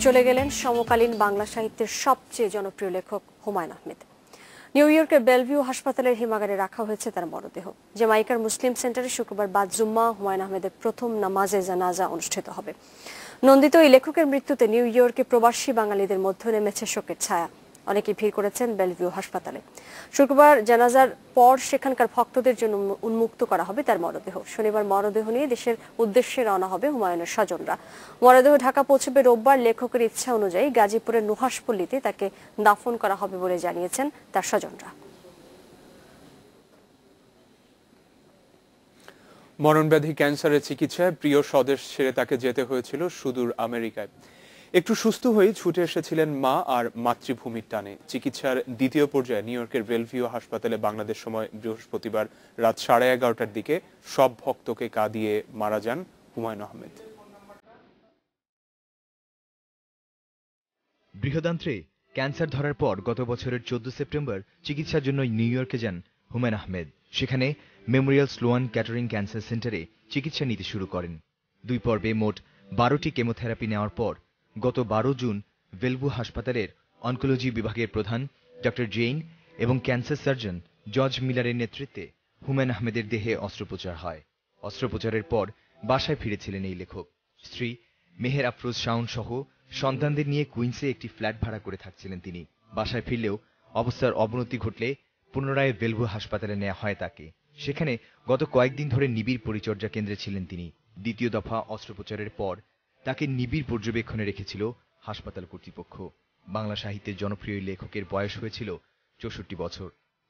চলে গেলেন সমকালীন বাংলা সাহিত্যের সবচেয়ে জনপ্রিয় লেখক হুমায়ুন আহমেদ। নিউ ইয়র্কের বেলভিউ হাসপাতালের হিমাগারে রাখা হয়েছে তার মরদেহ। জ্যামাইকার মুসলিম সেন্টারে শুক্রবার বাদ জুম্মা হুমায়ুন আহমেদের প্রথম নামাজে জানাজা অনুষ্ঠিত হবে। নন্দিত এই লেখকের মৃত্যুতে নিউ ইয়র্কে প্রবাসী বাঙালিদের মধ্যে নেমেছে শোকের ছায়া। অনেকে ভিড় করেছেন বেলভিউ হাসপাতালে। শুক্রবার জানাজার পর সেখানকার ভক্তদের জন্য উন্মুক্ত করা হবে তার মরদেহ। শনিবার মরদেহ নিয়ে দেশের উদ্দেশ্যে রওনা হবে হুমায়ুনের স্বজনরা। মরদেহ ঢাকা পৌঁছবে রোববার। লেখকের ইচ্ছা অনুযায়ী গাজীপুরের নুহাশপল্লীতে তাকে দাফন করা হবে বলে জানিয়েছেন তার স্বজনরা। মরণব্যাধি ক্যান্সারের চিকিৎসায় প্রিয় স্বদেশ ছেড়ে তাকে যেতে হয়েছিল সুদূর আমেরিকায়। একটু সুস্থ হয়ে ছুটে এসেছিলেন মা আর মাতৃভূমির টানে। চিকিৎসার দ্বিতীয় পর্যায়ে নিউ ইয়র্কের বেলভিউ হাসপাতালে বাংলাদেশ সময় বৃহস্পতিবার রাত 11:30টার দিকে সব ভক্তকে কাঁদিয়ে মারা যান হুমায়ুন আহমেদ। বৃহদান্ত্রে ক্যান্সার ধরার পর গত বছরের 14 সেপ্টেম্বর চিকিৎসার জন্য নিউ ইয়র্কে যান হুমায়ুন আহমেদ। সেখানে মেমোরিয়াল স্লোয়ান ক্যাটারিং ক্যান্সার সেন্টারে চিকিৎসা নিতে শুরু করেন। 2 পর্বে মোট 12টি কেমোথেরাপি নেওয়ার পর গত 12 জুন বেলভিউ হাসপাতালের অনকোলজি বিভাগের প্রধান ডক্টর জেইন এবং ক্যান্সার সার্জন জর্জ মিলারের নেতৃত্বে হুমায়ুন আহমেদের দেহে অস্ত্রোপচার হয়। অস্ত্রোপচারের পর বাসায় ফিরেছিলেন এই লেখক। স্ত্রী মেহের আফরোজ শাওন সহ সন্তানদের নিয়ে কুইন্সে একটি ফ্ল্যাট ভাড়া করে থাকছিলেন তিনি। বাসায় ফিরলেও অবস্থার অবনতি ঘটলে পুনরায় বেলভিউ হাসপাতালে নেওয়া হয় তাকে। সেখানে গত কয়েকদিন ধরে নিবিড় পরিচর্যা কেন্দ্রে ছিলেন তিনি। দ্বিতীয় দফা অস্ত্রোপচারের পর তাকে নিবিড় পর্যবেক্ষণে রেখেছিল হাসপাতাল কর্তৃপক্ষ। বাংলা সাহিত্যের জনপ্রিয় লেখকের বয়স হয়েছিল 64 বছর।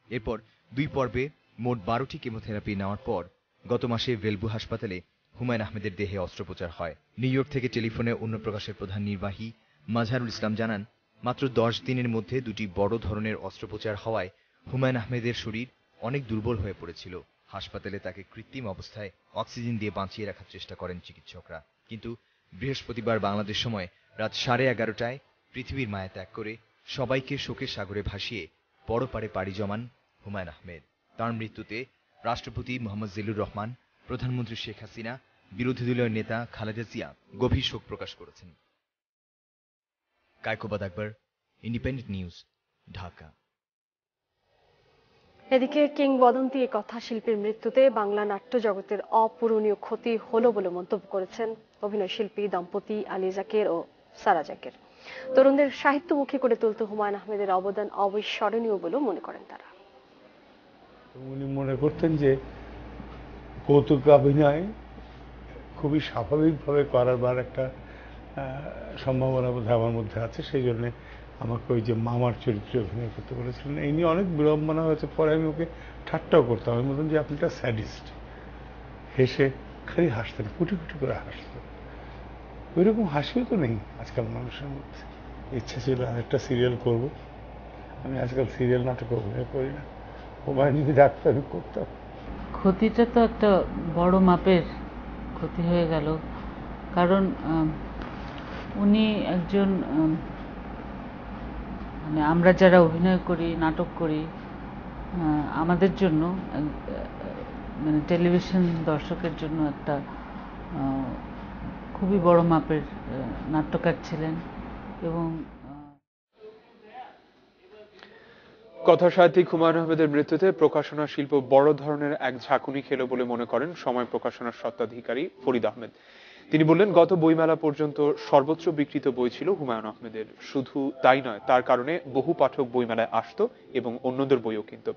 এরপর 2 পর্বে মোট 12টি কেমোথেরাপি নেওয়ার পর গত মাসে বেলভিউ হাসপাতালে হুমায়ুন আহমেদের দেহে অস্ত্রোপচার হয়। নিউ ইয়র্ক থেকে টেলিফোনে অন্য প্রকাশের প্রধান নির্বাহী মাজহারুল ইসলাম জানান, মাত্র 10 দিনের মধ্যে 2টি বড় ধরনের অস্ত্রোপচার হওয়ায় হুমায়ুন আহমেদের শরীর অনেক দুর্বল হয়ে পড়েছিল। হাসপাতালে তাকে কৃত্রিম অবস্থায় অক্সিজেন দিয়ে বাঁচিয়ে রাখার চেষ্টা করেন চিকিৎসকরা। কিন্তু বৃহস্পতিবার বাংলাদেশ সময় রাত 11:30টায় পৃথিবীর মায়া ত্যাগ করে সবাইকে শোকের সাগরে ভাসিয়ে পরপারে পাড়ি জমান হুমায়ুন আহমেদ। তার মৃত্যুতে রাষ্ট্রপতি মোহাম্মদ জিল্লুর রহমান, প্রধানমন্ত্রী শেখ হাসিনা, বিরোধী দলীয় নেতা খালেদা জিয়া গভীর শোক প্রকাশ করেছেন। কায়কোবাদ আকবর, ইন্ডিপেন্ডেন্ট নিউজ, ঢাকা। এদিকে কিংবদন্তি কথা শিল্পীর মৃত্যুতে বাংলা নাট্য জগতের অপূরণীয় ক্ষতি হলো বলে মন্তব্য করেছেন অভিনয় শিল্পী দম্পতি আলী জাকের ও সারা জাকের। তরুণদের সাহিত্যমুখী করে তুলতে হুমায়ুন আহমেদের অবদান অবিস্মরণীয় বলে মনে করেন তারা। উনি মনে করতেন যে কৌতুক অভিনয় খুবই স্বাভাবিকভাবে করার একটা সম্ভাবনা বোধহয় আমার মধ্যে আছে। সেই জন্য আমাকে ওই যে মামার চরিত্রে অভিনয় করতে বলেছিলেন। এই নিয়ে অনেক বিড়ম্বনা হয়েছে। পরে আমি ওকে ঠাট্টাও করতাম। আমি বলতাম যে আপনি একটা স্যাডিস্ট। হেসে খালি হাসতেন, কুটি কুটি করে হাসতেন। ওইরকম হাসিও তো নেই আজকাল মানুষের মধ্যে। ইচ্ছা ছিল আরেকটা সিরিয়াল করব। আমি আজকাল সিরিয়াল নাটক অভিনয় করি না। হুমায়ুন যদি ডাক্তার আমি করতাম। ক্ষতিটা তো একটা বড় মাপের ক্ষতি হয়ে গেল। কারণ উনি একজন, মানে আমরা যারা অভিনয় করি, নাটক করি, আমাদের জন্য, মানে টেলিভিশন দর্শকের জন্য একটা খুবই বড় মাপের নাট্যকার ছিলেন। এবং কথা সাহিত্যিক হুমায়ুন আহমেদের মৃত্যুতে প্রকাশনা শিল্প বড় ধরনের এক ঝাঁকুনি খেল বলে মনে করেন সময় প্রকাশনার স্বত্বাধিকারী ফরিদ আহমেদ। তিনি বললেন, গত বইমেলা পর্যন্ত সর্বোচ্চ বিক্রিত বই ছিল হুমায়ুন আহমেদের। শুধু তাই নয়, তার কারণে বহু পাঠক বইমেলায় আসতো এবং অন্যদের বইও কিনত।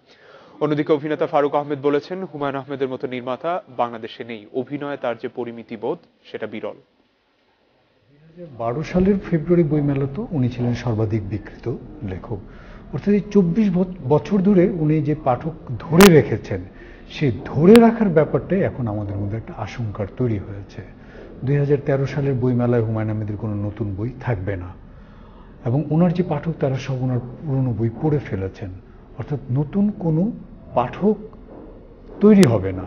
অন্যদিকে অভিনেতা ফারুক আহমেদ বলেছেন, হুমায়ুন আহমেদের মতো নির্মাতা বাংলাদেশে নেই। অভিনয়ে তার যে পরিমিতি বোধ, সেটা বিরল। 2012 সালের ফেব্রুয়ারি বইমেলাতেও উনি ছিলেন সর্বাধিক বিক্রিত লেখক। অর্থাৎ এই 24 বছর ধরে উনি যে পাঠক ধরে রেখেছেন, সেই ধরে রাখার ব্যাপারটাই এখন আমাদের মধ্যে একটা আশঙ্কার তৈরি হয়েছে। 2013 সালের বইমেলায় হুমায়ুন আহমেদের কোনো নতুন বই থাকবে না এবং ওনার যে পাঠক তারা সব ওনার পুরনো বই পড়ে ফেলেছেন। অর্থাৎ নতুন কোনো পাঠক তৈরি হবে না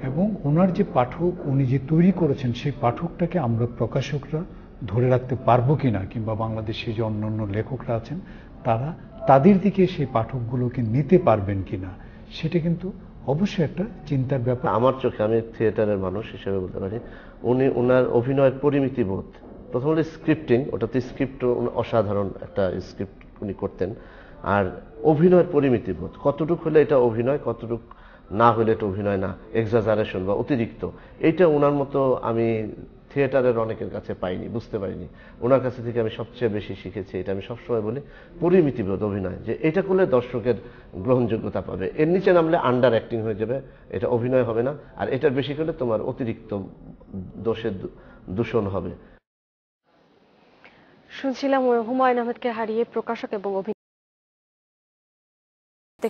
এবং ওনার যে পাঠক উনি যে তৈরি করেছেন, সেই পাঠকটাকে আমরা প্রকাশকরা ধরে রাখতে পারবো কিনা, কিংবা বাংলাদেশে যে অন্যান্য লেখকরা আছেন তারা তাদের দিকে সেই পাঠকগুলোকে নিতে পারবেন কিনা, সেটা কিন্তু অবশ্যই একটা চিন্তার ব্যাপার। আমার চোখে, আমি থিয়েটারের মানুষ হিসেবে বলতে পারি, উনি ওনার অভিনয়ের পরিমিতি বোধ প্রথম হলো স্ক্রিপ্টিং, ওটাতে স্ক্রিপ্ট অসাধারণ একটা স্ক্রিপ্ট উনি করতেন। আর অভিনয়ের পরিমিতিবোধ, কতটুকু হলে এটা অভিনয়, কতটুকু না হলে এটা অভিনয় না, এক্সাজারেশন বা অতিরিক্ত, এইটা ওনার মতো আমি থিয়েটারের অনেকের কাছে পাইনি, বুঝতে পারিনি। ওনার কাছে থেকে আমি সবচেয়ে বেশি শিখেছি, এটা আমি সবসময় বলি, পরিমিতিবোধ অভিনয়, যে এটা করলে দর্শকের গ্রহণযোগ্যতা পাবে, এর নিচে নামলে আন্ডার অ্যাক্টিং হয়ে যাবে, এটা অভিনয় হবে না। আর এটার বেশি করলে তোমার অতিরিক্ত দোষের দূষণ হবে। শুনছিলাম হুমায়ুন আহমেদকে হারিয়ে প্রকাশক এবং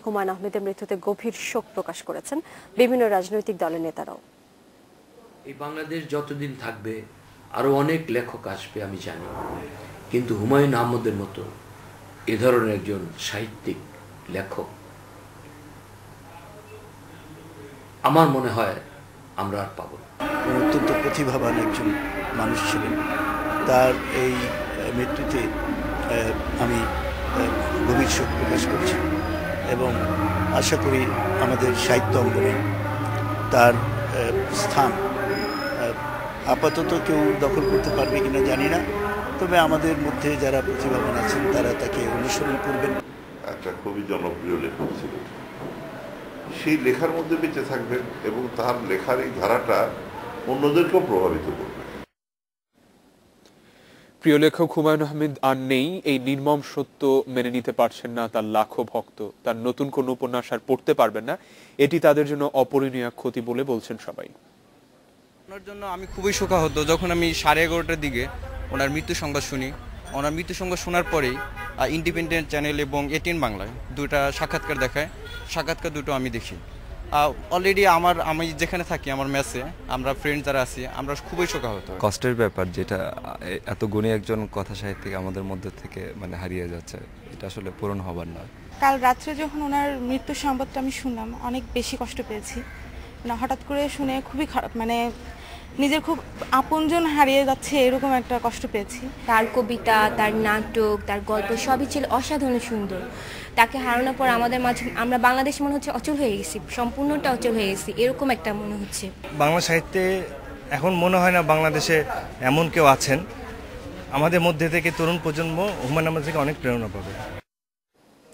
হুমায়ুন আহমেদের মৃত্যুতে গভীর শোক প্রকাশ করেছেন বিভিন্ন রাজনৈতিক দলের নেতারাও। এই বাংলাদেশ যতদিন থাকবে আরো অনেক লেখক আসবে আমি জানি, কিন্তু হুমায়ুন আহমেদের মতো এ ধরনের একজন সাহিত্যিক লেখক আমার মনে হয় আমরা আর পাবো না। অত্যন্ত প্রতিভাবান একজন মানুষ ছিলেন। তার এই মৃত্যুতে আমি গভীর শোক প্রকাশ করছি এবং আশা করি আমাদের সাহিত্য অঙ্গনে তার স্থান আপাতত কেউ দখল করতে পারবে কিনা জানি না, তবে আমাদের মধ্যে যারা প্রতিভাবান আছেন তারা তাকে অনুসরণ করবেন। একটা খুবই জনপ্রিয় লেখক ছিলেন, সেই লেখার মধ্যে বেঁচে থাকবেন এবং তার লেখার এই ধারাটা অন্যদেরকেও প্রভাবিত করবে। প্রিয় লেখক হুমায়ুন আহমেদ আর নেই, এই নির্মম সত্য মেনে নিতে পারছেন না তার লাখো ভক্ত। তার নতুন কোন উপন্যাস আর পড়তে পারবেন না, এটি তাদের জন্য অপরিণীয় ক্ষতি বলে বলছেন সবাই। ওনার জন্য আমি খুবই শোকাহত যখন আমি 11:30টার দিকে ওনার মৃত্যু সংবাদ শুনি। ওনার মৃত্যু সংবাদ শোনার পরেই ইন্ডিপেন্ডেন্ট চ্যানেল এবং এটিএন বাংলায় দুটো সাক্ষাৎকার দেখায়, সাক্ষাৎকার দুটো আমি দেখি। অলরেডি আমি যেখানে থাকি আমার মেসে আমরা ফ্রেন্ড যারা আছি আমরা খুবই শোকাহত। কষ্টের ব্যাপার, যেটা এত গুণী একজন কথা সাহিত্যিক আমাদের মধ্যে থেকে হারিয়ে যাচ্ছে, এটা আসলে পূরণ হবার নয়। কাল রাত্রে যখন ওনার মৃত্যুর সংবাদটা আমি শুনলাম অনেক বেশি কষ্ট পেয়েছি। হঠাৎ করে শুনে খুবই খারাপ, নিজের খুব আপনজন হারিয়ে যাচ্ছে এরকম একটা কষ্ট পেয়েছি। তার কবিতা, তার নাটক, তার গল্প সবই ছিল অসাধারণ সুন্দর। তাকে হারানোর পর আমাদের মাঝে আমরা বাংলাদেশ মনে হচ্ছে অচল হয়ে গেছি, সম্পূর্ণটা অচল হয়ে গেছি, এরকম একটা মনে হচ্ছে। বাংলা সাহিত্যে এখন মনে হয় না বাংলাদেশে এমন কেউ আছেন, আমাদের মধ্যে থেকে তরুণ প্রজন্ম হুমায়ুন আহমেদ থেকে অনেক প্রেরণা পাবে।